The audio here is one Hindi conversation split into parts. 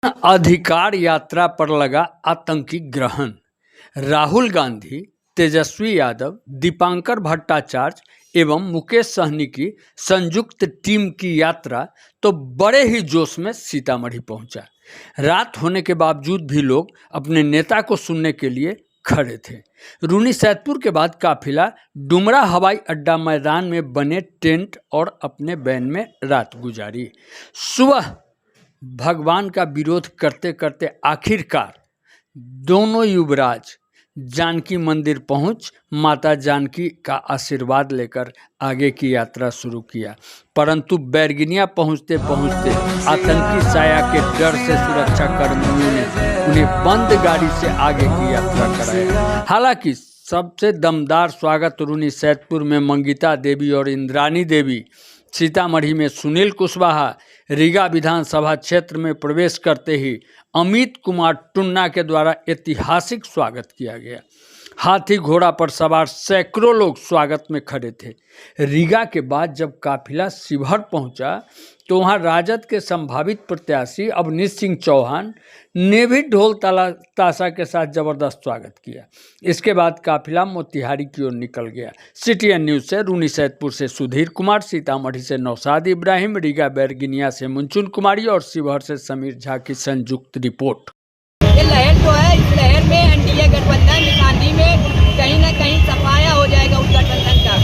अधिकार यात्रा पर लगा आतंकी ग्रहण। राहुल गांधी, तेजस्वी यादव, दीपांकर भट्टाचार्य एवं मुकेश सहनी की संयुक्त टीम की यात्रा तो बड़े ही जोश में सीतामढ़ी पहुंचा। रात होने के बावजूद भी लोग अपने नेता को सुनने के लिए खड़े थे। रून्नीसैदपुर के बाद काफिला डुमरा हवाई अड्डा मैदान में बने टेंट और अपने वैन में रात गुजारी। सुबह भगवान का विरोध करते करते आखिरकार दोनों युवराज जानकी मंदिर पहुंच माता जानकी का आशीर्वाद लेकर आगे की यात्रा शुरू किया। परंतु बैरगिनिया पहुंचते पहुंचते आतंकी साया के डर से सुरक्षा कर्मियों ने उन्हें बंद गाड़ी से आगे की यात्रा कराया। हालांकि सबसे दमदार स्वागत रून्नीसैदपुर में मंगिता देवी और इंद्रानी देवी, सीतामढ़ी में सुनील कुशवाहा, रीगा विधानसभा क्षेत्र में प्रवेश करते ही अमित कुमार टुन्ना के द्वारा ऐतिहासिक स्वागत किया गया। हाथी घोड़ा पर सवार सैकड़ों लोग स्वागत में खड़े थे। रीगा के बाद जब काफिला शिवहर पहुंचा तो वहां राजद के संभावित प्रत्याशी अवनीश सिंह चौहान ने भी ढोल ताशा के साथ जबरदस्त स्वागत किया। इसके बाद काफिला मोतिहारी की ओर निकल गया। CTN न्यूज से रून्नीसैदपुर से सुधीर कुमार, सीतामढ़ी से नौशाद इब्राहिम, रीगा बैरगिनिया से मुंचुन कुमारी और शिवहर से समीर झा की संयुक्त रिपोर्ट। ये लहर जो है, इस लहर में एनडीए गठबंधन निशानी में कहीं ना कहीं सफाया हो जाएगा उस गठबंधन का।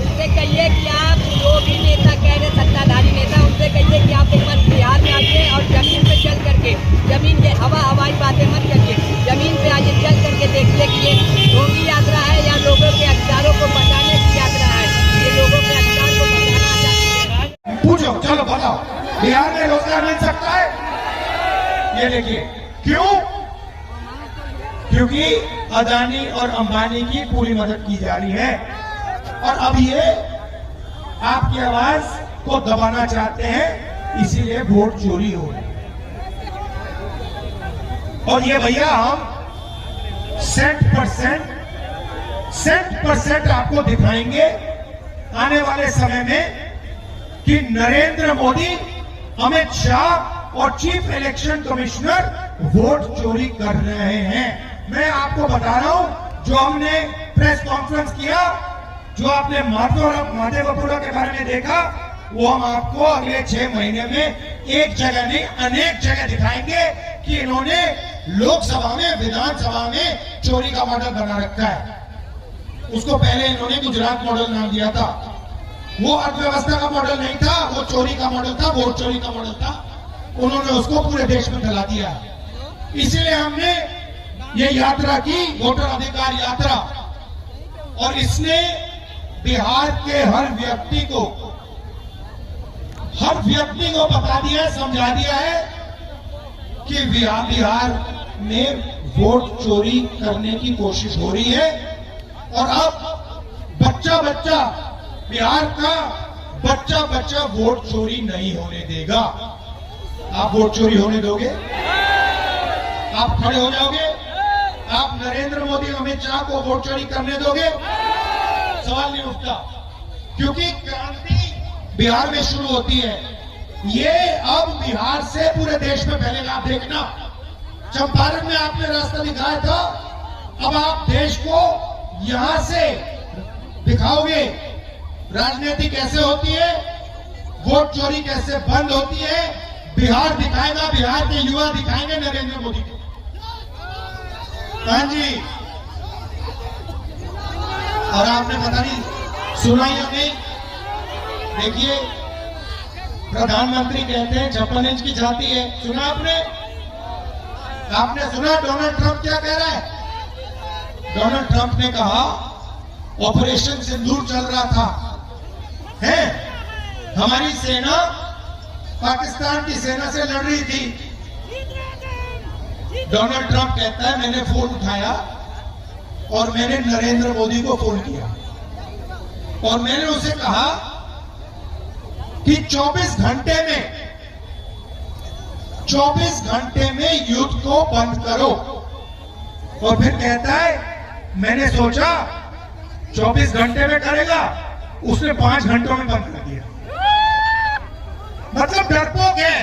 उनसे कहिए कि आप जो भी नेता कह रहे सत्ताधारी नेता, उनसे कहिए कि आप एक बार बिहार में आइए और जमीन पे चल करके, जमीन के हवाई बातें मत करिए, जमीन पे आइए, चल करके देखिए कि ये ढोंगी यात्रा है या लोगों के अधिकारों को बचाने की यात्रा है। ये लोगों के अधिकार को बचाना चाहते हैं। पूछो, चलो बताओ, बिहार में रोजगार मिल सकता है? ये देखिए, क्यों? क्योंकि अदानी और अंबानी की पूरी मदद की जा रही है और अब ये आपकी आवाज को दबाना चाहते हैं, इसीलिए वोट चोरी हो रही। और ये भैया हम 100% आपको दिखाएंगे आने वाले समय में कि नरेंद्र मोदी, अमित शाह और चीफ इलेक्शन कमिश्नर वोट चोरी कर रहे हैं। मैं आपको बता रहा हूं, जो हमने प्रेस कॉन्फ्रेंस किया, जो आपने माधेपुरा के बारे में देखा, वो हम आपको अगले 6 महीने में एक जगह नहीं अनेक जगह दिखाएंगे कि इन्होंने लोकसभा में, विधानसभा में चोरी का मॉडल बना रखा है। उसको पहले इन्होंने गुजरात मॉडल नाम दिया था। वो अर्थव्यवस्था का मॉडल नहीं था, वो चोरी का मॉडल था, वोट चोरी का मॉडल था। उन्होंने उसको पूरे देश में फैला दिया। इसीलिए हमने ये यात्रा की, वोटर अधिकार यात्रा, और इसने बिहार के हर व्यक्ति को बता दिया है, समझा दिया है कि बिहार में वोट चोरी करने की कोशिश हो रही है। और अब बच्चा बिहार का बच्चा वोट चोरी नहीं होने देगा। आप वोट चोरी होने दोगे? आप खड़े हो जाओगे? आप नरेंद्र मोदी, अमित शाह को वोट चोरी करने दोगे? सवाल नहीं उठता, क्योंकि क्रांति बिहार में शुरू होती है। ये अब बिहार से पूरे देश में फैलेगा। आप देखना, चंपारण में आपने रास्ता दिखाया था, अब आप देश को यहां से दिखाओगे राजनीति कैसे होती है, वोट चोरी कैसे बंद होती है। बिहार दिखाएगा, बिहार के युवा दिखाएंगे नरेंद्र मोदी को। हाँ जी, और आपने पता नहीं सुना या नहीं, देखिए प्रधानमंत्री कहते हैं 56 इंच की छाती है। सुना आपने? आपने सुना डोनाल्ड ट्रंप क्या कह रहा है? डोनाल्ड ट्रंप ने कहा ऑपरेशन सिंदूर चल रहा था, है हमारी सेना पाकिस्तान की सेना से लड़ रही थी। डोनाल्ड ट्रंप कहता है मैंने फोन उठाया और मैंने नरेंद्र मोदी को फोन किया और मैंने उसे कहा कि 24 घंटे में युद्ध को बंद करो। और फिर कहता है मैंने सोचा 24 घंटे में करेगा, उसने 5 घंटों में बंद कर दिया। मतलब डरपोक है।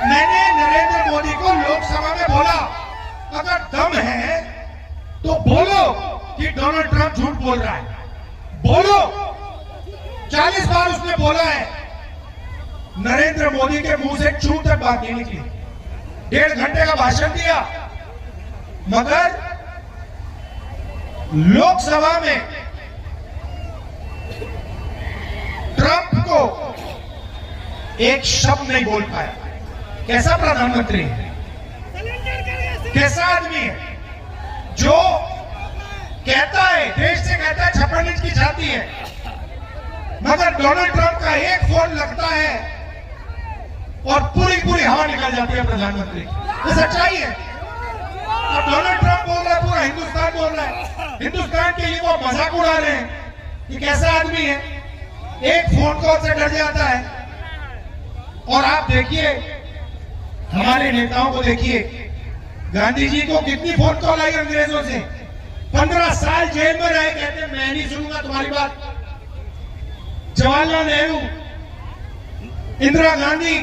मैंने नरेंद्र मोदी को लोकसभा में बोला, अगर दम है तो बोलो कि डोनाल्ड ट्रंप झूठ बोल रहा है, बोलो। 40 बार उसने बोला है। नरेंद्र मोदी के मुंह से चूं तक बात नहीं निकली। 1.5 घंटे का भाषण दिया, मगर लोकसभा में ट्रंप को एक शब्द नहीं बोल पाया। कैसा प्रधानमंत्री है, कैसा आदमी है जो कहता है, देश से कहता है 56 इंच की छाती है, मगर डोनाल्ड ट्रंप का एक फोन लगता है और पूरी हवा निकल जाती है प्रधानमंत्री। ये सच्चाई है। और डोनाल्ड ट्रंप बोल रहा है, पूरा हिंदुस्तान बोल रहा है, हिंदुस्तान के लिए वो मजाक उड़ा रहे हैं। ये कैसा आदमी है, एक फोन कॉल से डर जाता है। और आप देखिए हमारे नेताओं को, देखिए गांधी जी को कितनी फोन कॉल आई अंग्रेजों से। 15 साल जेल में रहे, कहते मैं नहीं सुनूंगा तुम्हारी बात। जवाहरलाल नेहरू, इंदिरा गांधी,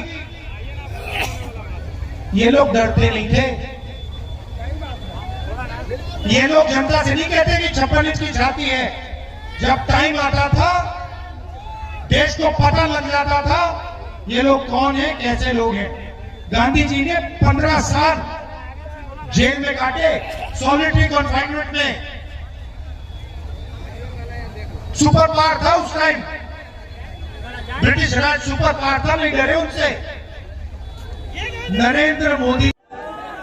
ये लोग डरते नहीं थे। ये लोग जनता से नहीं कहते कि 56 इंच की छाती है। जब टाइम आता था, देश को पता लग जाता था ये लोग कौन है, कैसे लोग हैं। गांधी जी ने 15 साल जेल में काटे, सॉलिटरी कन्फाइनमेंट में। सुपर पावर था उस टाइम, ब्रिटिश राज सुपर पावर था, नहीं डरे उनसे। नरेंद्र मोदी,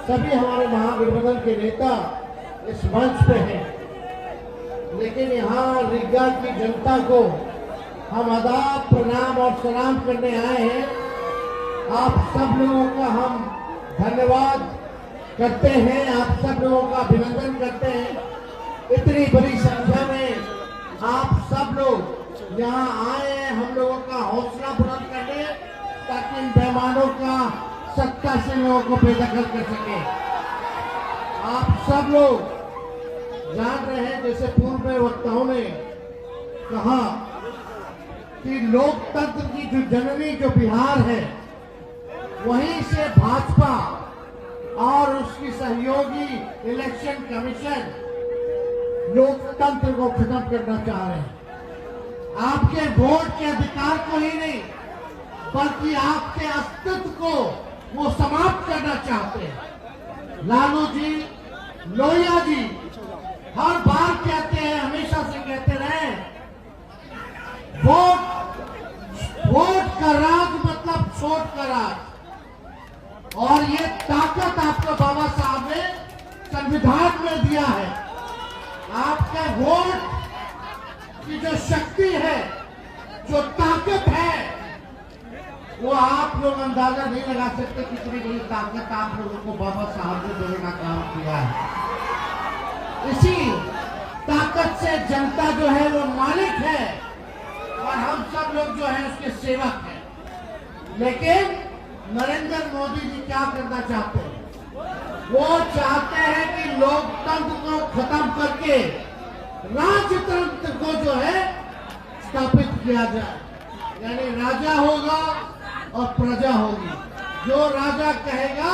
सभी हमारे महागठबंधन के नेता इस मंच पे हैं, लेकिन यहाँ रीगा की जनता को हम आदाब, प्रणाम और सलाम करने आए हैं। आप सब लोगों का हम धन्यवाद करते हैं, आप सब लोगों का अभिनंदन करते हैं। इतनी बड़ी संख्या में आप सब लोग यहाँ आए हैं हम लोगों का हौसला बुलंद करने, ताकि इन बेईमानों का सत्ता से लोगों को बेदखल कर सके। आप सब लोग जान रहे हैं, जैसे पूर्व में वक्ताओं ने कहा कि लोकतंत्र की जो जननी जो बिहार है, वहीं से भाजपा और उसकी सहयोगी इलेक्शन कमीशन लोकतंत्र को खत्म करना चाह रहे हैं। आपके वोट के अधिकार को ही नहीं, बल्कि आपके अस्तित्व को वो समाप्त करना चाहते हैं। लालू जी, लोहिया जी हर बार कहते हैं, हमेशा से कहते रहे, वोट का राज मतलब छोट का राज। और ये ताकत आपको बाबा साहब ने संविधान में दिया है। आपका वोट की जो शक्ति है, जो ताकत है, वो आप लोग अंदाजा नहीं लगा सकते कितनी बड़ी ताकत आप लोगों को बाबा साहब ने देने का काम किया है। इसी ताकत से जनता जो है वो मालिक है और हम सब लोग जो है उसके सेवक हैं। लेकिन नरेंद्र मोदी जी क्या करना चाहते हैं? वो चाहते हैं कि लोकतंत्र को खत्म करके राजतंत्र को जो है स्थापित किया जाए। यानी राजा होगा और प्रजा होगी, जो राजा कहेगा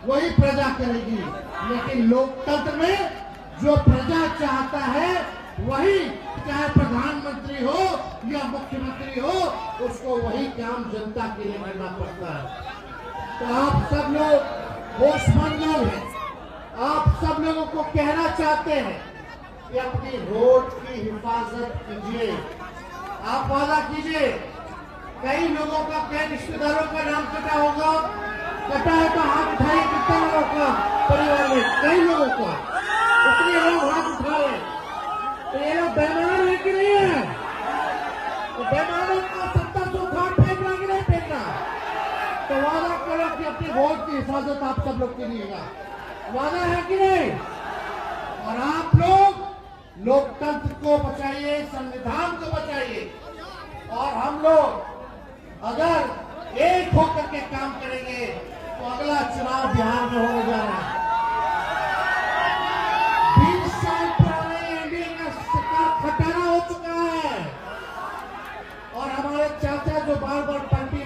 वही प्रजा करेगी। लेकिन लोकतंत्र में जो प्रजा चाहता है वही, चाहे प्रधानमंत्री हो या मुख्यमंत्री हो, उसको वही काम जनता के लिए करना पड़ता है। तो आप सब लोग होशमंद लोग हैं, आप सब लोगों को कहना चाहते हैं कि अपनी वोट की हिफाजत कीजिए। आप वादा कीजिए। कई लोगों का, कई रिश्तेदारों का नाम कटा होगा, कटा है तो हाथ उठाइए। कितने लोगों का परिवार में? कई लोगों का। इतने लोग हाथ उठाए तो ये लोग बेईमान है कि नहीं है? तो बेईमानों का सत्ता से उठा फेंकना कि नहीं फेंकना? तो वादा करो कि अपनी वोट की हिफाजत आप सब लोग कीजिएगा। वादा है कि नहीं? और आप लोग लोकतंत्र को बचाइए, संविधान को बचाइए। और हम लोग अगर एक होकर के काम करेंगे तो अगला चुनाव बिहार में होने जा रहा है। 20 साल पुराने एनडीए का सरकार खटारा हो चुका है और हमारे चाचा जो बार बार पंटी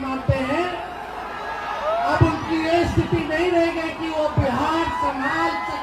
गारंटी नहीं रहेगी कि वो बिहार संभाल सके।